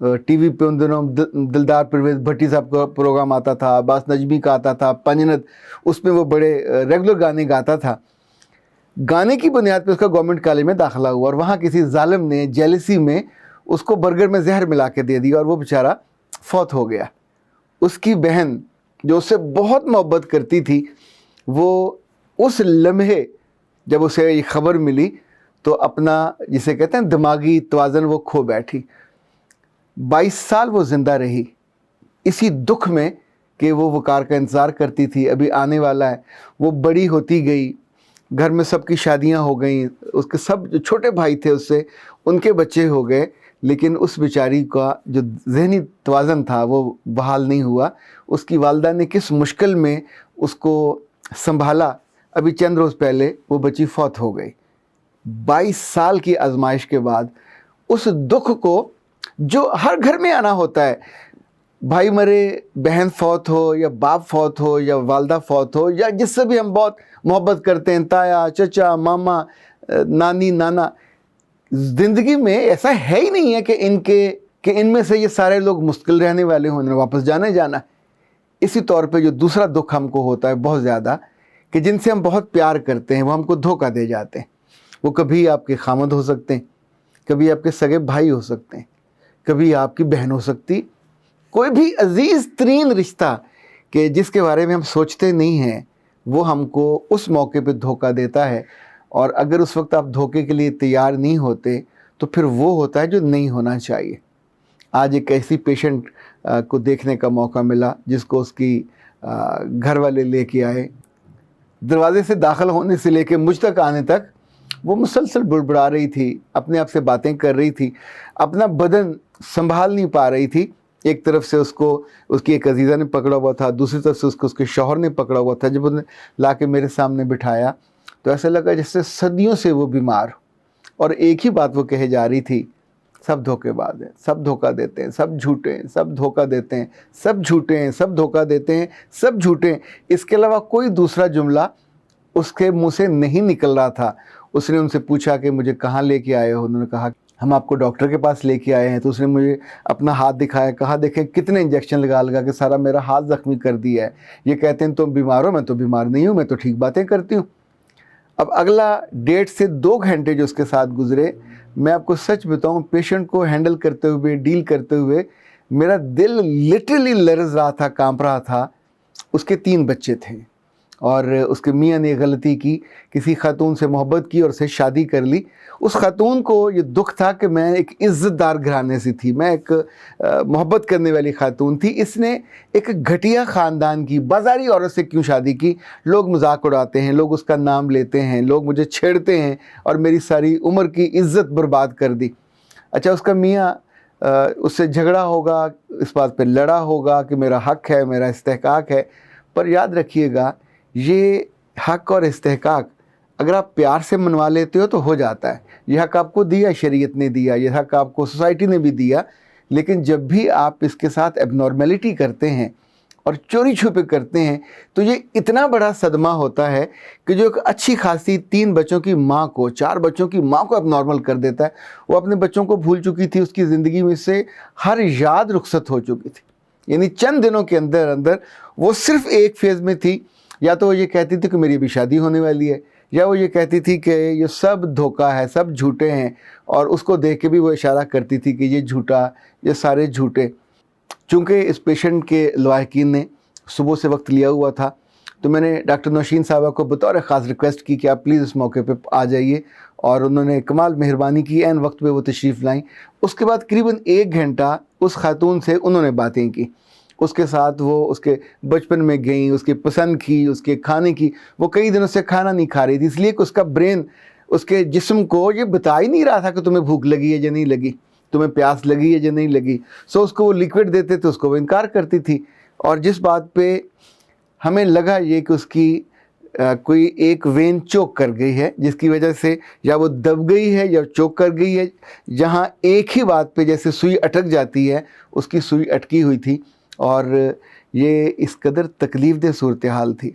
T V پہ ان دنوں دلدار پرویز بھٹی صاحب کا پروگرام آتا تھا، عباس نجمی کا آتا تھا، پنجنت، اس میں وہ بڑے ریگولر گانے گاتا تھا. گانے کی بنیاد پہ اس کا گورنمنٹ کالج میں داخلہ ہوا اور وہاں کسی ظالم نے جیلسی میں اس کو برگر میں زہر ملا کے دے دیا اور وہ بیچارہ فوت ہو گیا. اس کی بہن جو اس سے بہت محبت کرتی تھی، وہ اس لمحے جب اسے یہ خبر ملی تو اپنا جسے کہتے ہیں دماغی توازن وہ کھو بیٹھی. 22 سال وہ زندہ رہی اسی دکھ میں کہ وہ وقار کا انتظار کرتی تھی، ابھی آنے والا ہے. وہ بڑی ہوتی گئی، گھر میں سب کی شادیاں ہو گئیں، اس کے سب جو چھوٹے بھائی تھے اس سے ان کے بچے ہو گئے، لیکن اس بیچاری کا جو ذہنی توازن تھا وہ بحال نہیں ہوا. اس کی والدہ نے کس مشکل میں اس کو سنبھالا، ابھی چند روز پہلے وہ بچی فوت ہو گئی. 22 سال کی آزمائش کے بعد اس دکھ کو جو ہر گھر میں آنا ہوتا ہے، بھائی مرے، بہن فوت ہو یا باپ فوت ہو یا والدہ فوت ہو یا جس سے بھی ہم بہت محبت کرتے ہیں، تایا، چچا، ماما، نانی، نانا، زندگی میں ایسا ہے ہی نہیں ہے کہ ان میں سے یہ سارے لوگ مستقل رہنے والے ہوں، انہیں واپس جانا ہی جانا. اسی طور پہ جو دوسرا دکھ ہم کو ہوتا ہے بہت زیادہ، کہ جن سے ہم بہت پیار کرتے ہیں وہ ہم کو دھوکہ دے جاتے ہیں. وہ کبھی آپ کے خامد ہو سکتے ہیں، کبھی آپ کے سگے بھائی ہو سکتے ہیں، کبھی آپ کی بہن ہو سکتی، کوئی بھی عزیز ترین رشتہ کہ جس کے بارے میں ہم سوچتے نہیں ہیں وہ ہم کو اس موقع پہ دھوکہ دیتا ہے. اور اگر اس وقت آپ دھوکے کے لیے تیار نہیں ہوتے تو پھر وہ ہوتا ہے جو نہیں ہونا چاہیے. آج ایک ایسی پیشنٹ کو دیکھنے کا موقع ملا جس کو اس کی گھر والے لے کے آئے. دروازے سے داخل ہونے سے لے کے مجھ تک آنے تک وہ مسلسل بڑبڑا رہی تھی، اپنے آپ سے باتیں کر رہی تھی، اپنا بدن سنبھال نہیں پا رہی تھی. ایک طرف سے اس کو اس کی ایک عزیزہ نے پکڑا ہوا تھا، دوسری طرف سے اس کو اس کے شوہر نے پکڑا ہوا تھا. جب انہیں لا کے میرے سامنے بٹھایا تو ایسا لگا جیسے صدیوں سے وہ بیمار ہو. اور ایک ہی بات وہ کہے جا رہی تھی، سب دھوکے باز ہیں، سب دھوکہ دیتے ہیں، سب جھوٹے ہیں، سب دھوکہ دیتے ہیں، سب جھوٹے ہیں، سب دھوکہ دیتے ہیں، سب جھوٹے ہیں. اس کے علاوہ کوئی دوسرا جملہ اس کے منہ سے نہیں نکل رہا تھا. اس نے ان سے پوچھا کہ مجھے کہاں لے کے آئے ہو؟ انہوں نے کہا ہم آپ کو ڈاکٹر کے پاس لے کے آئے ہیں. تو اس نے مجھے اپنا ہاتھ دکھایا، کہا دیکھیں کتنے انجیکشن لگا کے سارا میرا ہاتھ زخمی کر دیا ہے. یہ کہتے ہیں تم بیمار ہو، میں تو بیمار نہیں ہوں، میں تو ٹھیک باتیں کرتی ہوں. اب اگلا 1.5 سے 2 گھنٹے جو اس کے ساتھ گزرے، میں آپ کو سچ بتاؤں، پیشنٹ کو ہینڈل کرتے ہوئے، ڈیل کرتے ہوئے میرا دل لٹرلی لرز رہا تھا، کانپ رہا تھا. اس کے 3 بچے تھے اور اس کے میاں نے غلطی کی، کسی خاتون سے محبت کی اور اسے شادی کر لی. اس خاتون کو یہ دکھ تھا کہ میں ایک عزت دار گھرانے سے تھی، میں ایک محبت کرنے والی خاتون تھی، اس نے ایک گھٹیا خاندان کی بازاری عورت سے کیوں شادی کی؟ لوگ مذاق اڑاتے ہیں، لوگ اس کا نام لیتے ہیں، لوگ مجھے چھیڑتے ہیں اور میری ساری عمر کی عزت برباد کر دی. اچھا، اس کا میاں اس سے جھگڑا ہوگا، اس بات پہ لڑا ہوگا کہ میرا حق ہے، میرا استحقاق ہے. پر یاد رکھیے گا، یہ حق اور استحقاق اگر آپ پیار سے منوا لیتے ہو تو ہو جاتا ہے. یہ حق آپ کو دیا شریعت نے دیا، یہ حق آپ کو سوسائٹی نے بھی دیا. لیکن جب بھی آپ اس کے ساتھ ایب نارمیلٹی کرتے ہیں اور چوری چھپے کرتے ہیں تو یہ اتنا بڑا صدمہ ہوتا ہے کہ جو ایک اچھی خاصی 3 بچوں کی ماں کو، 4 بچوں کی ماں کو ایب نارمل کر دیتا ہے. وہ اپنے بچوں کو بھول چکی تھی، اس کی زندگی میں سے ہر یاد رخصت ہو چکی تھی. یعنی چند دنوں کے اندر وہ صرف ایک فیز میں تھی. یا تو وہ یہ کہتی تھی کہ میری ابھی شادی ہونے والی ہے، یا وہ یہ کہتی تھی کہ یہ سب دھوکہ ہے، سب جھوٹے ہیں. اور اس کو دیکھ کے بھی وہ اشارہ کرتی تھی کہ یہ جھوٹا، یہ سارے جھوٹے. چونکہ اس پیشنٹ کے لواحقین نے صبح سے وقت لیا ہوا تھا تو میں نے ڈاکٹر نوشین صاحبہ کو بطور خاص ریکویسٹ کی کہ آپ پلیز اس موقع پہ آ جائیے. اور انہوں نے کمال مہربانی کی، عین وقت پہ وہ تشریف لائیں. اس کے بعد قریباً 1 گھنٹہ اس خاتون سے انہوں نے باتیں کی. اس کے ساتھ وہ اس کے بچپن میں گئیں، اس کے پسند کی، اس کے کھانے کی. وہ کئی دنوں سے کھانا نہیں کھا رہی تھی، اس لیے کہ اس کا برین، اس کے جسم کو یہ بتا ہی نہیں رہا تھا کہ تمہیں بھوک لگی ہے یا نہیں لگی، تمہیں پیاس لگی ہے یا نہیں لگی. سو اس کو وہ لیکوڈ دیتے تھے، اس کو وہ انکار کرتی تھی. اور جس بات پہ ہمیں لگا یہ کہ اس کی کوئی ایک وین چوک کر گئی ہے، جس کی وجہ سے یا وہ دب گئی ہے یا چوک کر گئی ہے. جہاں ایک ہی بات پہ جیسے سوئی اٹک جاتی ہے، اس کی سوئی اٹکی ہوئی تھی. اور یہ اس قدر تکلیف دہ صورتحال تھی.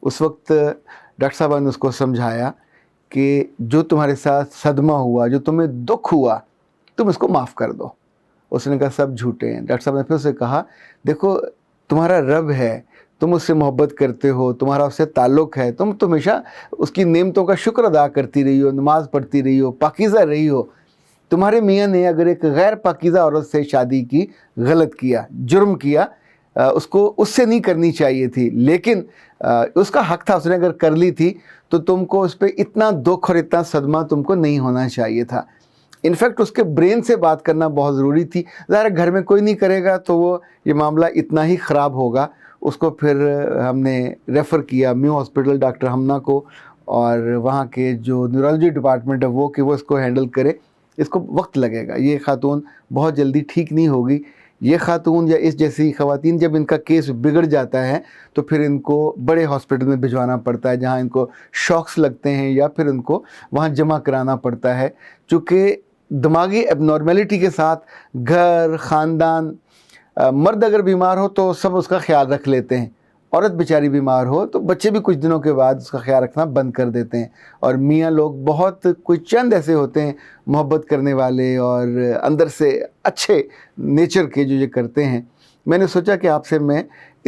اس وقت ڈاکٹر صاحبہ نے اس کو سمجھایا کہ جو تمہارے ساتھ صدمہ ہوا، جو تمہیں دکھ ہوا، تم اس کو معاف کر دو. اس نے کہا سب جھوٹے ہیں۔ ڈاکٹر صاحب نے پھر اسے کہا دیکھو تمہارا رب ہے، تم اس سے محبت کرتے ہو، تمہارا اس سے تعلق ہے، تم ہمیشہ اس کی نعمتوں کا شکر ادا کرتی رہی ہو، نماز پڑھتی رہی ہو، پاکیزہ رہی ہو۔ تمہارے میاں نے اگر ایک غیر پاکیزہ عورت سے شادی کی، غلط کیا، جرم کیا، اس کو اس سے نہیں کرنی چاہیے تھی، لیکن اس کا حق تھا، اس نے اگر کر لی تھی تو تم کو اس پہ اتنا دکھ اور اتنا صدمہ تم کو نہیں ہونا چاہیے تھا۔ انفیکٹ اس کے برین سے بات کرنا بہت ضروری تھی۔ ظاہر ہے گھر میں کوئی نہیں کرے گا تو وہ یہ معاملہ اتنا ہی خراب ہوگا۔ اس کو پھر ہم نے ریفر کیا میو ہاسپٹل ڈاکٹر ہمنا کو، اور وہاں کے جو نیورولوجی ڈپارٹمنٹ ہے وہ کہ وہ اس کو ہینڈل کرے، اس کو وقت لگے گا، یہ خاتون بہت جلدی ٹھیک نہیں ہوگی۔ یہ خاتون یا اس جیسی خواتین جب ان کا کیس بگڑ جاتا ہے تو پھر ان کو بڑے ہاسپٹل میں بھجوانا پڑتا ہے جہاں ان کو شاکس لگتے ہیں، یا پھر ان کو وہاں جمع کرانا پڑتا ہے، چونکہ دماغی ایب نارمیلٹی کے ساتھ گھر، خاندان، مرد اگر بیمار ہو تو سب اس کا خیال رکھ لیتے ہیں، عورت بیچاری بیمار ہو تو بچے بھی کچھ دنوں کے بعد اس کا خیال رکھنا بند کر دیتے ہیں، اور میاں لوگ بہت کوئی چند ایسے ہوتے ہیں محبت کرنے والے اور اندر سے اچھے نیچر کے جو یہ کرتے ہیں۔ میں نے سوچا کہ آپ سے میں،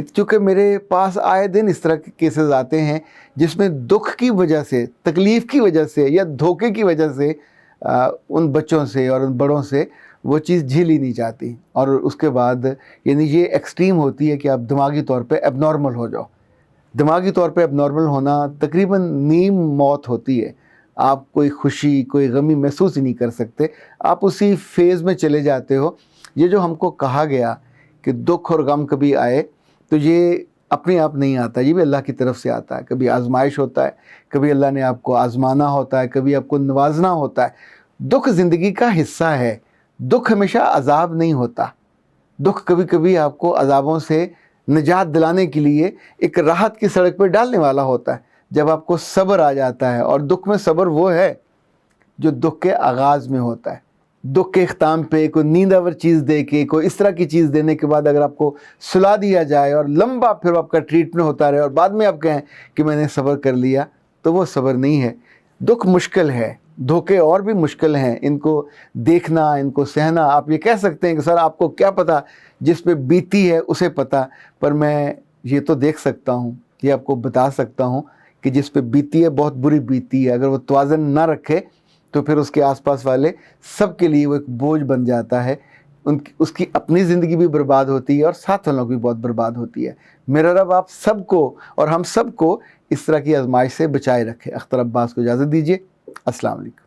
چونکہ میرے پاس آئے دن اس طرح کے کیسز آتے ہیں جس میں دکھ کی وجہ سے، تکلیف کی وجہ سے یا دھوکے کی وجہ سے ان بچوں سے اور ان بڑوں سے وہ چیز جھیلی نہیں جاتی، اور اس کے بعد یعنی یہ ایکسٹریم ہوتی ہے کہ آپ دماغی طور پہ ایب نارمل ہو جاؤ۔ دماغی طور پہ ایب نارمل ہونا تقریباً نیم موت ہوتی ہے، آپ کوئی خوشی کوئی غمی محسوس ہی نہیں کر سکتے، آپ اسی فیز میں چلے جاتے ہو۔ یہ جو ہم کو کہا گیا کہ دکھ اور غم کبھی آئے تو یہ اپنے آپ نہیں آتا، یہ بھی اللہ کی طرف سے آتا ہے۔ کبھی آزمائش ہوتا ہے، کبھی اللہ نے آپ کو آزمانا ہوتا ہے، کبھی آپ کو نوازنا ہوتا ہے۔ دکھ زندگی کا حصہ ہے، دکھ ہمیشہ عذاب نہیں ہوتا۔ دکھ کبھی کبھی آپ کو عذابوں سے نجات دلانے کے لیے ایک راحت کی سڑک پہ ڈالنے والا ہوتا ہے۔ جب آپ کو صبر آ جاتا ہے، اور دکھ میں صبر وہ ہے جو دکھ کے آغاز میں ہوتا ہے، دکھ کے اختتام پہ کوئی نیند آور چیز دے کے، کوئی اس طرح کی چیز دینے کے بعد اگر آپ کو سلا دیا جائے اور لمبا پھر آپ کا ٹریٹمنٹ ہوتا رہے اور بعد میں آپ کہیں کہ میں نے صبر کر لیا، تو وہ صبر نہیں ہے۔ دکھ مشکل ہے، دھوکے اور بھی مشکل ہیں، ان کو دیکھنا، ان کو سہنا۔ آپ یہ کہہ سکتے ہیں کہ سر آپ کو کیا پتہ، جس پہ بیتی ہے اسے پتہ، پر میں یہ تو دیکھ سکتا ہوں، یہ آپ کو بتا سکتا ہوں کہ جس پہ بیتی ہے بہت بری بیتی ہے۔ اگر وہ توازن نہ رکھے تو پھر اس کے آس پاس والے سب کے لیے وہ ایک بوجھ بن جاتا ہے، اس کی اپنی زندگی بھی برباد ہوتی ہے اور ساتھ والوں کی بھی بہت برباد ہوتی ہے۔ میرا رب آپ سب کو اور ہم سب کو اس طرح کی آزمائش سے بچائے رکھے۔ اختر عباس کو اجازت دیجیے، السلام علیکم۔